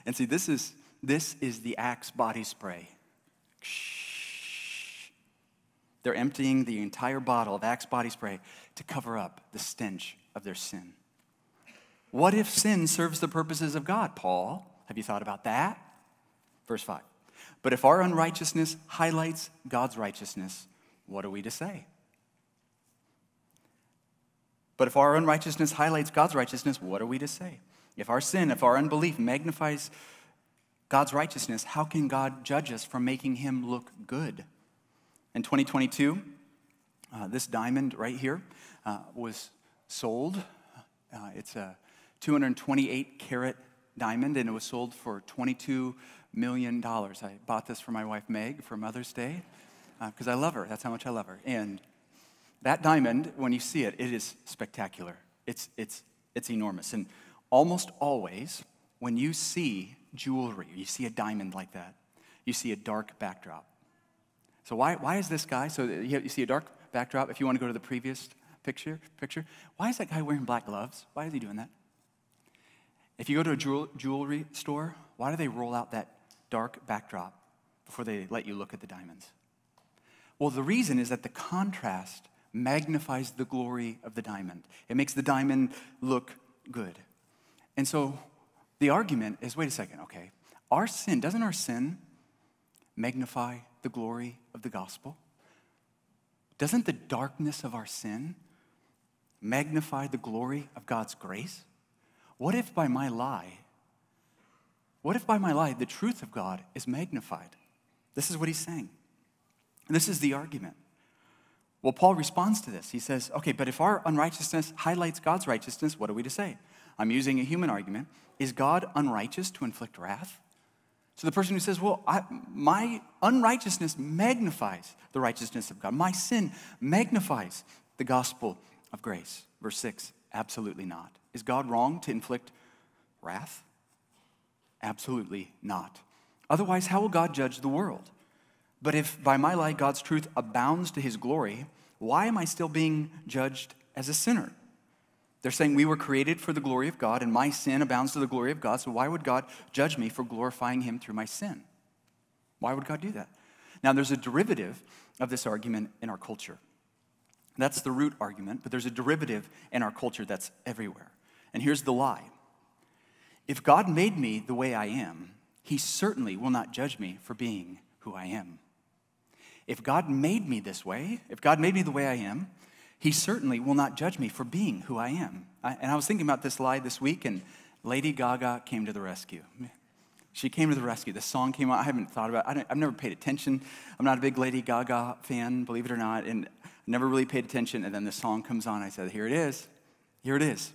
And see, this is the Axe body spray. They're emptying the entire bottle of Axe body spray to cover up the stench of their sin. What if sin serves the purposes of God, Paul? Have you thought about that? Verse 5. But if our unrighteousness highlights God's righteousness, what are we to say? But if our unrighteousness highlights God's righteousness, what are we to say? If our sin, if our unbelief magnifies God's righteousness, how can God judge us for making him look good? In 2022, this diamond right here was sold. It's a 228-carat diamond, and it was sold for $22 million. I bought this for my wife, Meg, for Mother's Day, because I love her. That's how much I love her. And that diamond, when you see it, it is spectacular. It's enormous. And almost always, when you see jewelry, you see a diamond like that, you see a dark backdrop. So why is this guy, so you see a dark backdrop, if you want to go to the previous picture, why is that guy wearing black gloves? Why is he doing that? If you go to a jewelry store, why do they roll out that dark backdrop before they let you look at the diamonds? Well, the reason is that the contrast magnifies the glory of the diamond. It makes the diamond look good. And so the argument is, wait a second, okay, doesn't our sin magnify the glory of the gospel? Doesn't the darkness of our sin magnify the glory of God's grace? What if by my lie, the truth of God is magnified? This is what he's saying. This is the argument. Well, Paul responds to this. He says, okay, but if our unrighteousness highlights God's righteousness, what are we to say? I'm using a human argument. Is God unrighteous to inflict wrath? So the person who says, well, my unrighteousness magnifies the righteousness of God. My sin magnifies the gospel of grace. Verse 6, absolutely not. Is God wrong to inflict wrath? Absolutely not. Otherwise, how will God judge the world? But if by my lie God's truth abounds to his glory, why am I still being judged as a sinner? They're saying we were created for the glory of God, and my sin abounds to the glory of God, so why would God judge me for glorifying him through my sin? Why would God do that? Now, there's a derivative of this argument in our culture. That's the root argument, but there's a derivative in our culture that's everywhere. And here's the lie. If God made me the way I am, he certainly will not judge me for being who I am. If God made me this way, if God made me the way I am, he certainly will not judge me for being who I am. And I was thinking about this lie this week, and Lady Gaga came to the rescue. She came to the rescue. The song came out. I haven't thought about it. I've never paid attention. I'm not a big Lady Gaga fan, believe it or not, and I never really paid attention. And then the song comes on. I said, here it is. Here it is.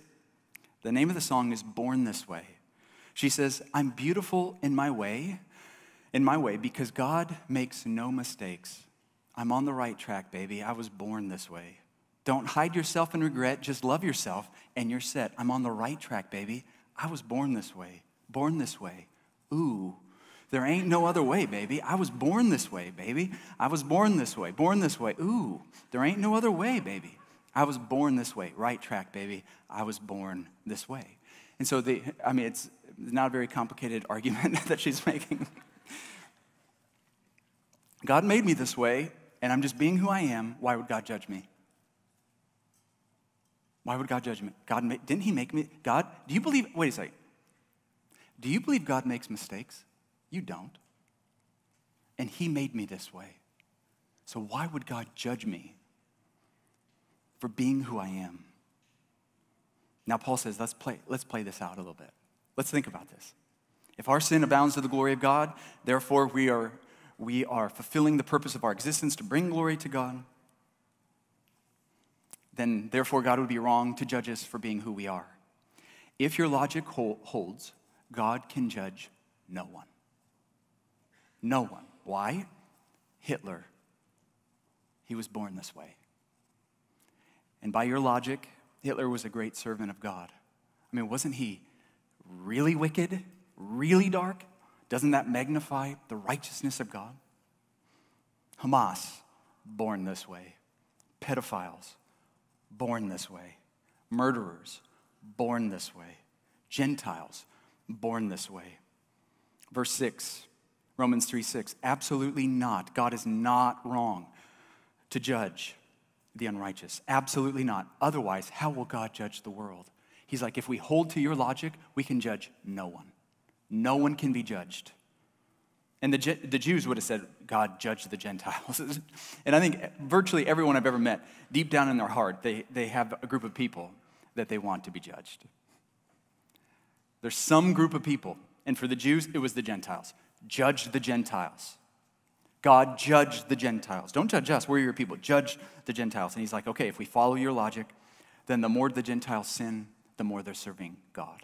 The name of the song is Born This Way. She says, I'm beautiful in my way, because God makes no mistakes. I'm on the right track, baby. I was born this way. Don't hide yourself in regret. Just love yourself, and you're set. I'm on the right track, baby. I was born this way. Born this way. Ooh, there ain't no other way, baby. I was born this way, baby. I was born this way. Born this way. Ooh, there ain't no other way, baby. I was born this way. Right track, baby. I was born this way. And so, it's not a very complicated argument that she's making. God made me this way, and I'm just being who I am. Why would God judge me? Why would God judge me? Didn't he make me? God, do you believe, wait a second. Do you believe God makes mistakes? You don't. And he made me this way. So why would God judge me for being who I am? Now Paul says, let's play this out a little bit. Let's think about this. If our sin abounds to the glory of God, therefore we are fulfilling the purpose of our existence to bring glory to God, then therefore God would be wrong to judge us for being who we are. If your logic holds, God can judge no one. No one. Why? Hitler. He was born this way. And by your logic, Hitler was a great servant of God. I mean, wasn't he really wicked, really dark? Doesn't that magnify the righteousness of God? Hamas, born this way. Pedophiles, born this way. Murderers, born this way. Gentiles, born this way. Verse 6, Romans 3:6. Absolutely not. God is not wrong to judge the unrighteous. Absolutely not. Otherwise, how will God judge the world? He's like, if we hold to your logic, we can judge no one. No one can be judged. And the Jews would have said, God, judge the Gentiles. And I think virtually everyone I've ever met, deep down in their heart, they have a group of people that they want to be judged. There's some group of people, and for the Jews, it was the Gentiles. Judge the Gentiles. God, judge the Gentiles. Don't judge us, we're your people. Judge the Gentiles. And he's like, okay, if we follow your logic, then the more the Gentiles sin, the more they're serving God.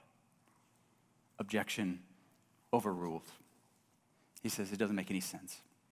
Objection overruled. He says it doesn't make any sense.